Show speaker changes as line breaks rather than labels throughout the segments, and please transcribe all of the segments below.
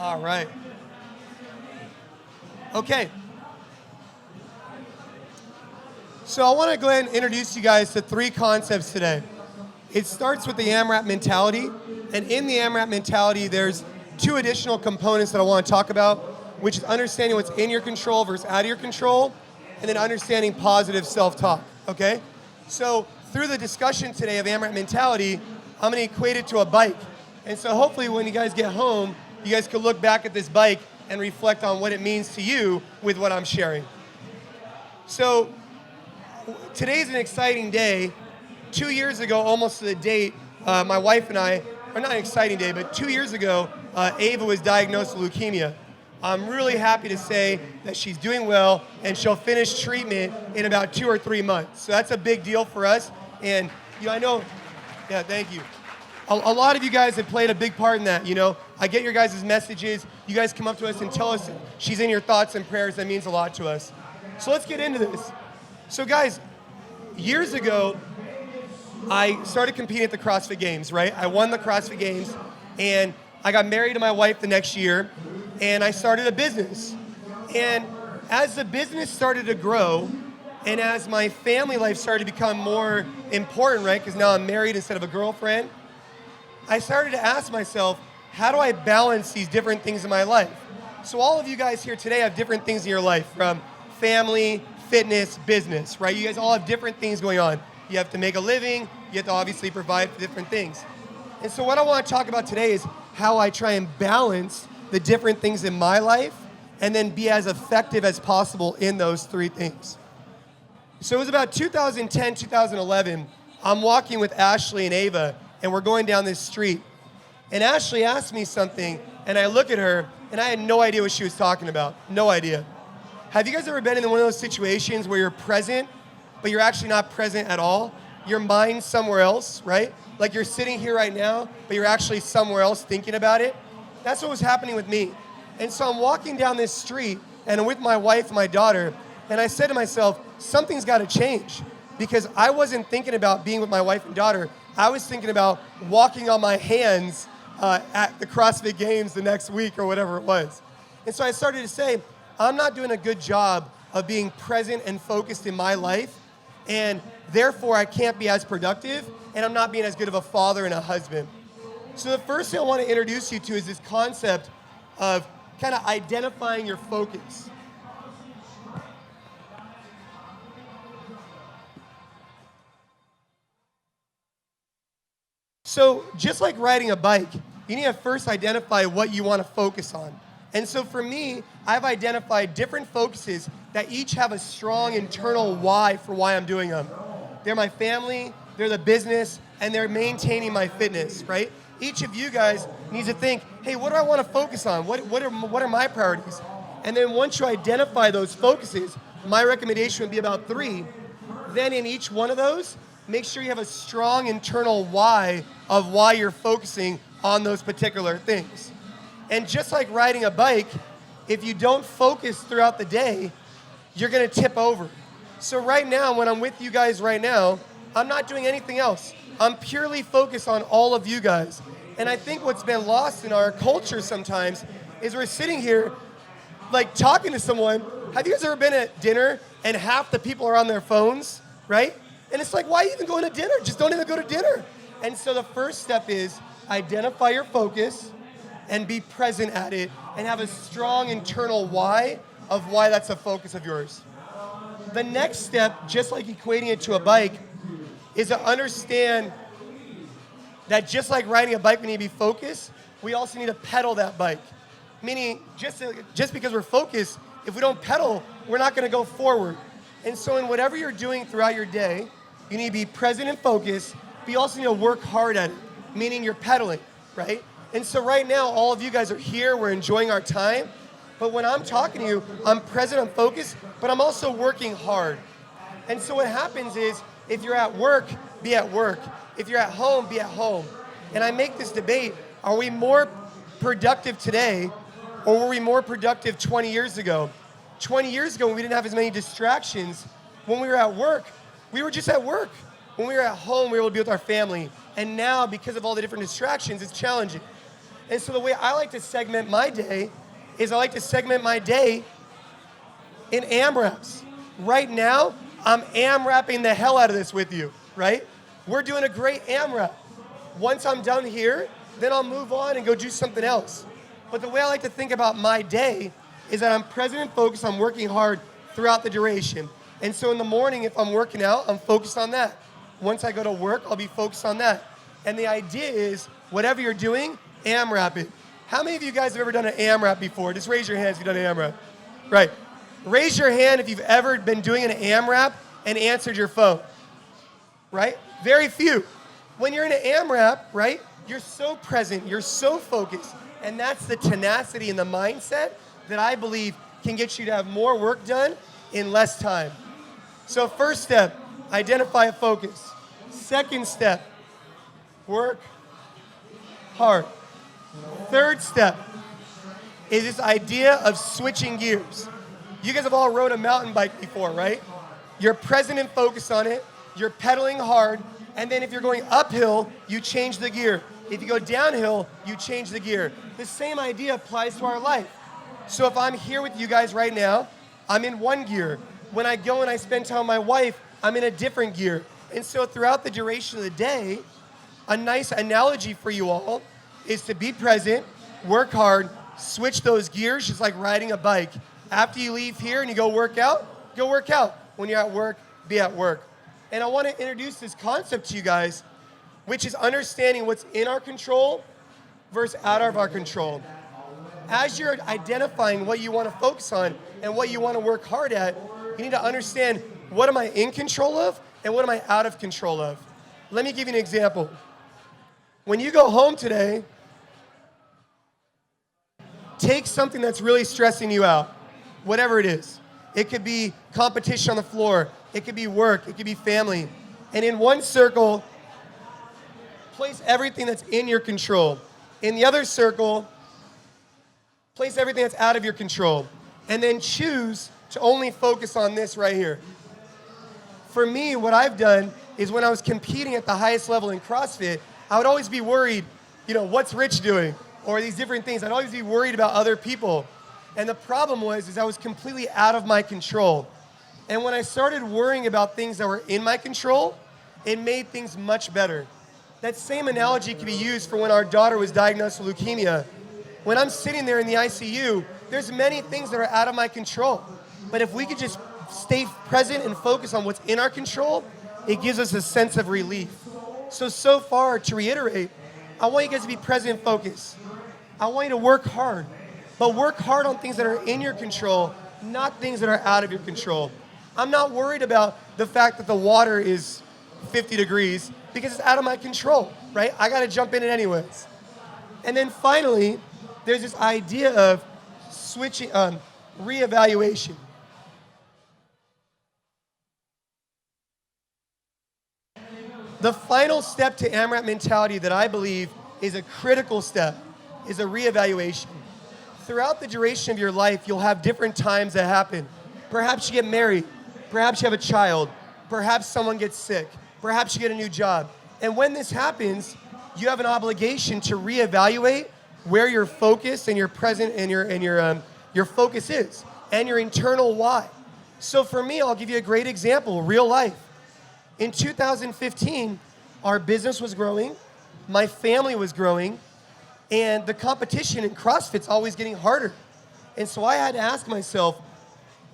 All right. Okay. So I want to go ahead and introduce you guys to 3 concepts today. It starts with the AMRAP mentality, and in the AMRAP mentality, there's 2 additional components that I want to talk about, which is understanding what's in your control versus out of your control, and then understanding positive self-talk, okay? So through the discussion today of AMRAP mentality, I'm going to equate it to a bike. And so hopefully when you guys get home, you guys can look back at this bike and reflect on what it means to you with what I'm sharing. So today's an exciting day. 2 years ago, almost to the date, my wife and I, or not an exciting day, but 2 years ago, Ava was diagnosed with leukemia. I'm really happy to say that she's doing well and she'll finish treatment in about 2 or 3 months. So that's a big deal for us. And I know, yeah, thank you. A lot of you guys have played a big part in that, I get your guys' messages. You guys come up to us and tell us she's in your thoughts and prayers. That means a lot to us. So let's get into this. So guys, years ago, I started competing at the CrossFit Games, right? I won the CrossFit Games, and I got married to my wife the next year, and I started a business. And as the business started to grow, and as my family life started to become more important, right? Because now I'm married instead of a girlfriend, I started to ask myself, how do I balance these different things in my life? So all of you guys here today have different things in your life, from family, fitness, business, right? You guys all have different things going on. You have to make a living, you have to obviously provide for different things. And so what I want to talk about today is how I try and balance the different things in my life and then be as effective as possible in those 3 things. So it was about 2010, 2011, I'm walking with Ashley and Ava, and we're going down this street. And Ashley asked me something, and I look at her, and I had no idea what she was talking about. No idea. Have you guys ever been in one of those situations where you're present, but you're actually not present at all? Your mind's somewhere else, right? Like you're sitting here right now, but you're actually somewhere else thinking about it. That's what was happening with me. And so I'm walking down this street, and I'm with my wife and my daughter, and I said to myself, something's got to change, because I wasn't thinking about being with my wife and daughter. I was thinking about walking on my hands at the CrossFit Games the next week or whatever it was. And so I started to say, I'm not doing a good job of being present and focused in my life, and therefore I can't be as productive, and I'm not being as good of a father and a husband. So the first thing I want to introduce you to is this concept of kind of identifying your focus. So just like riding a bike, you need to first identify what you want to focus on. And so for me, I've identified different focuses that each have a strong internal why for why I'm doing them. They're my family, they're the business, and they're maintaining my fitness, right? Each of you guys needs to think, hey, what do I want to focus on? What are my priorities? And then once you identify those focuses, my recommendation would be about 3. Then in each one of those, make sure you have a strong internal why of why you're focusing on those particular things. And just like riding a bike, if you don't focus throughout the day, you're going to tip over. So right now, when I'm with you guys right now, I'm not doing anything else. I'm purely focused on all of you guys. And I think what's been lost in our culture sometimes is we're sitting here like talking to someone. Have you guys ever been at dinner and half the people are on their phones, right? And it's like, why are you even going to dinner? Just don't even go to dinner. And so the first step is identify your focus and be present at it and have a strong internal why of why that's a focus of yours. The next step, just like equating it to a bike, is to understand that just like riding a bike, we need to be focused, we also need to pedal that bike. Meaning, just because we're focused, if we don't pedal, we're not going to go forward. And so in whatever you're doing throughout your day, you need to be present and focused, but you also need to work hard at it, meaning you're pedaling, right? And so right now, all of you guys are here, we're enjoying our time, but when I'm talking to you, I'm present, I'm focused, but I'm also working hard. And so what happens is, if you're at work, be at work. If you're at home, be at home. And I make this debate, are we more productive today, or were we more productive 20 years ago? 20 years ago, when we didn't have as many distractions, when we were at work, we were just at work. When we were at home, we were able to be with our family. And now, because of all the different distractions, it's challenging. And so the way I like to segment my day is I like to segment my day in AMRAPs. Right now, I'm AMRAPing the hell out of this with you, right? We're doing a great AMRAP. Once I'm done here, then I'll move on and go do something else. But the way I like to think about my day is that I'm present and focused on working hard throughout the duration. And so in the morning, if I'm working out, I'm focused on that. Once I go to work, I'll be focused on that. And the idea is, whatever you're doing, AMRAP it. How many of you guys have ever done an AMRAP before? Just raise your hands if you've done an AMRAP. Right. Raise your hand if you've ever been doing an AMRAP and answered your phone. Right? Very few. When you're in an AMRAP, right, you're so present, you're so focused, and that's the tenacity and the mindset that I believe can get you to have more work done in less time. So first step, identify a focus. Second step, work hard. Third step is this idea of switching gears. You guys have all rode a mountain bike before, right? You're present and focused on it, you're pedaling hard, and then if you're going uphill, you change the gear. If you go downhill, you change the gear. The same idea applies to our life. So if I'm here with you guys right now, I'm in one gear. When I go and I spend time with my wife, I'm in a different gear. And so throughout the duration of the day, a nice analogy for you all is to be present, work hard, switch those gears, just like riding a bike. After you leave here and you go work out, go work out. When you're at work, be at work. And I want to introduce this concept to you guys, which is understanding what's in our control versus out of our control. As you're identifying what you want to focus on and what you want to work hard at, you need to understand, what am I in control of and what am I out of control of? Let me give you an example. When you go home today, take something that's really stressing you out, whatever it is. It could be competition on the floor. It could be work. It could be family. And in one circle, place everything that's in your control. In the other circle, place everything that's out of your control. And then choose to only focus on this right here. For me, what I've done is when I was competing at the highest level in CrossFit, I would always be worried, what's Rich doing? Or these different things. I'd always be worried about other people. And the problem was I was completely out of my control. And when I started worrying about things that were in my control, it made things much better. That same analogy can be used for when our daughter was diagnosed with leukemia. When I'm sitting there in the ICU, there's many things that are out of my control. But if we could just stay present and focus on what's in our control, it gives us a sense of relief. So far, to reiterate, I want you guys to be present and focused. I want you to work hard, but work hard on things that are in your control, not things that are out of your control. I'm not worried about the fact that the water is 50 degrees because it's out of my control, right? I gotta jump in it anyways. And then finally, there's this idea of switching, reevaluation. The final step to AMRAP mentality that I believe is a critical step is a reevaluation. Throughout the duration of your life, you'll have different times that happen. Perhaps you get married. Perhaps you have a child. Perhaps someone gets sick. Perhaps you get a new job. And when this happens, you have an obligation to reevaluate where your focus and your present and your focus is and your internal why. So for me, I'll give you a great example, real life. In 2015, our business was growing, my family was growing, and the competition in CrossFit's always getting harder. And so I had to ask myself,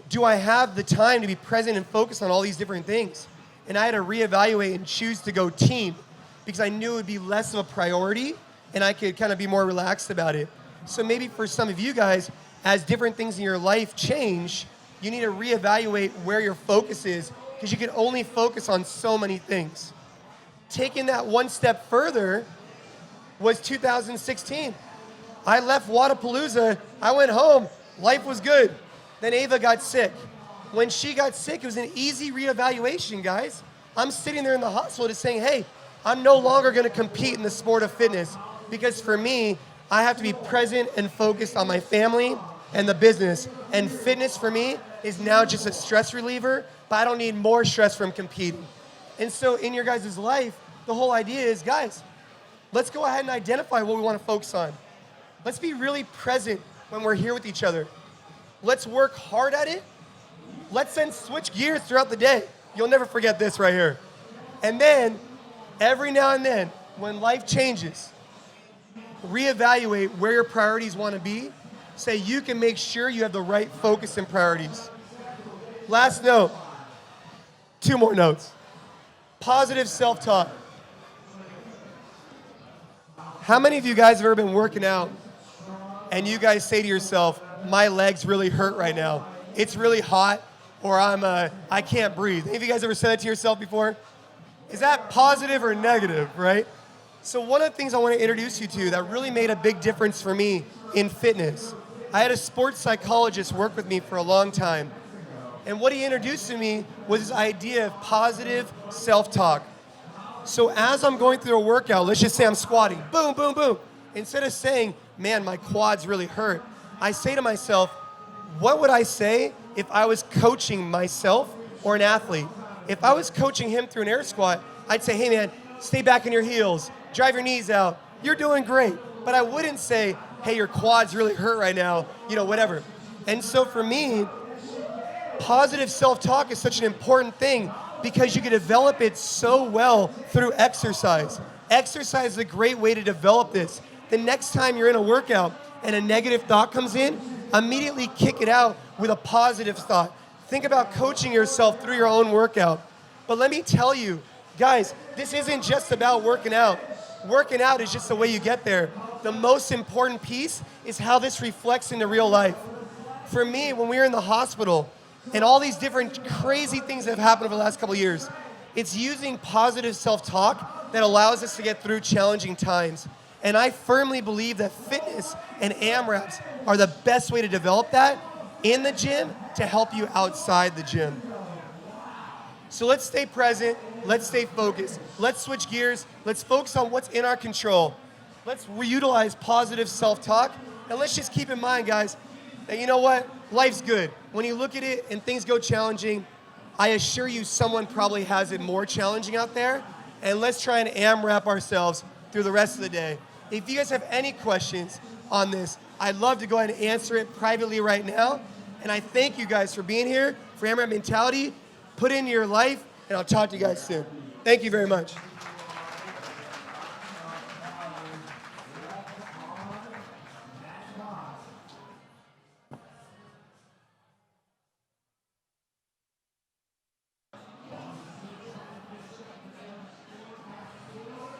do I have the time to be present and focus on all these different things? And I had to reevaluate and choose to go team because I knew it would be less of a priority and I could kind of be more relaxed about it. So maybe for some of you guys, as different things in your life change, you need to reevaluate where your focus is because you can only focus on so many things. Taking that one step further was 2016. I left Wadapalooza, I went home, life was good. Then Ava got sick. When she got sick, it was an easy reevaluation, guys. I'm sitting there in the hospital just saying, hey, I'm no longer gonna compete in the sport of fitness because for me, I have to be present and focused on my family and the business. And fitness for me is now just a stress reliever, but I don't need more stress from competing. And so in your guys' life, the whole idea is, guys, let's go ahead and identify what we wanna focus on. Let's be really present when we're here with each other. Let's work hard at it. Let's then switch gears throughout the day. You'll never forget this right here. And then, every now and then, when life changes, reevaluate where your priorities want to be so you can make sure you have the right focus and priorities. Last note, 2 more notes. Positive self-talk. How many of you guys have ever been working out and you guys say to yourself, my legs really hurt right now. It's really hot, or I can't breathe. Any of you guys ever said that to yourself before? Is that positive or negative, right? So one of the things I want to introduce you to that really made a big difference for me in fitness, I had a sports psychologist work with me for a long time. And what he introduced to me was this idea of positive self-talk. So as I'm going through a workout, let's just say I'm squatting, boom, boom, boom. Instead of saying, man, my quads really hurt, I say to myself, what would I say if I was coaching myself or an athlete? If I was coaching him through an air squat, I'd say, hey man, stay back in your heels, drive your knees out, you're doing great. But I wouldn't say, hey, your quads really hurt right now, whatever. And so for me, positive self-talk is such an important thing because you can develop it so well through exercise. Exercise is a great way to develop this. The next time you're in a workout and a negative thought comes in, immediately kick it out with a positive thought. Think about coaching yourself through your own workout. But let me tell you, guys, this isn't just about working out. Working out is just the way you get there. The most important piece is how this reflects into real life. For me, when we were in the hospital, and all these different crazy things that have happened over the last couple of years, it's using positive self-talk that allows us to get through challenging times. And I firmly believe that fitness and AMRAPs are the best way to develop that in the gym to help you outside the gym. So let's stay present, let's stay focused, let's switch gears, let's focus on what's in our control. Let's reutilize positive self-talk, and let's just keep in mind, guys, that you know what? Life's good. When you look at it and things go challenging, I assure you someone probably has it more challenging out there, and let's try and AMRAP ourselves through the rest of the day. If you guys have any questions on this, I'd love to go ahead and answer it privately right now, and I thank you guys for being here, for AMRAP Mentality. Put in your life, and I'll talk to you guys soon. Thank you very much.